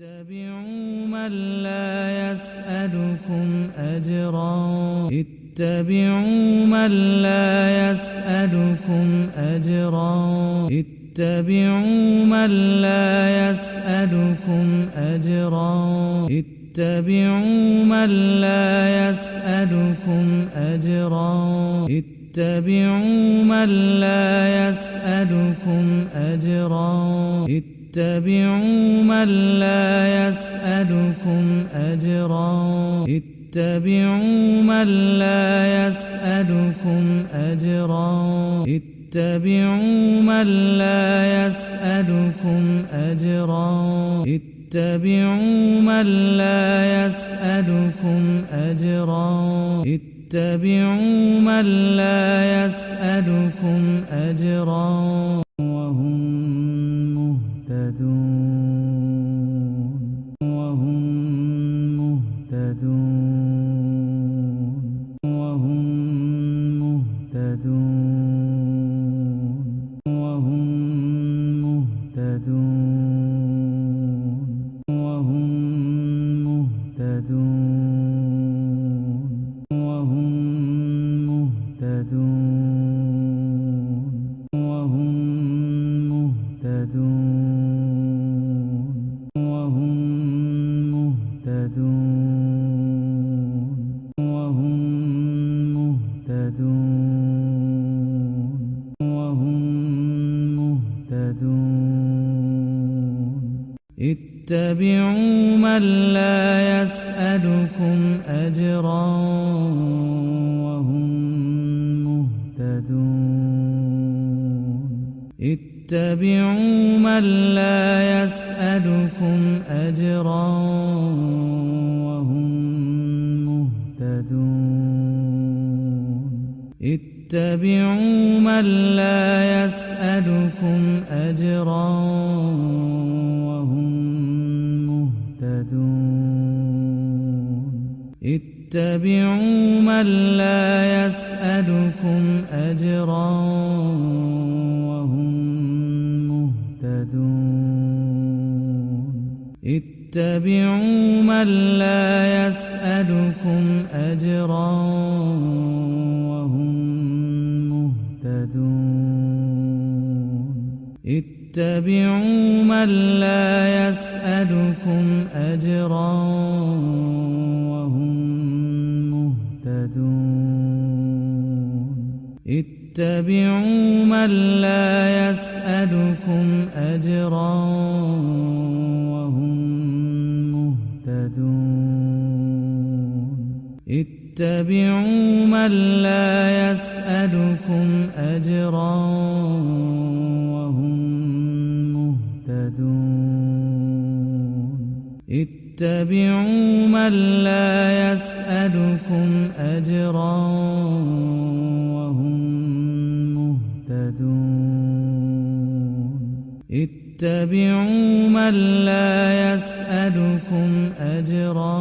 اتبعوا من لا يسألكم أجرا. اتبعوا من لا يسألكم أجرا. اتبعوا من لا يسألكم أجرا. اتبعوا من لا يسألكم أجرا. اتبعوا من لا يسألكم أجرا. اتبعوا من لا يسألكم أجرا. اتبعوا من لا يسألكم أجرا. اتبعوا من لا يسألكم أجرا. اتبعوا من لا يسألكم أجرا. اتبعوا من لا يسألكم أجرا وهم مهتدون. وهم مهتدون. وهم مهتدون. وهم مهتدون. وهم مهتدون. وهم مهتدون. وهم مهتدون. وهم مهتدون. وهم مهتدون. وهم مهتدون. اتبعوا من لا يسألكم أجرا وهم مهتدون. اتبعوا من لا يسألكم أجرا وهم مهتدون. اتبعوا من لا يسألكم أجرا وهم مهتدون. اتبعوا من لا يسألكم أجرا وهم مهتدون. اتبعوا من لا يسألكم أجرا وهم مهتدون. اتبعوا من لا يسألكم أجرا وهم مهتدون. اتبعوا من لا يسألكم أجرا وهم مهتدون. اتبعوا من لا يسألكم أجرا وهم مهتدون. اتبعوا من لا يسألكم أجرا وهم مهتدون. اتبعوا من لا يسألكم أجرا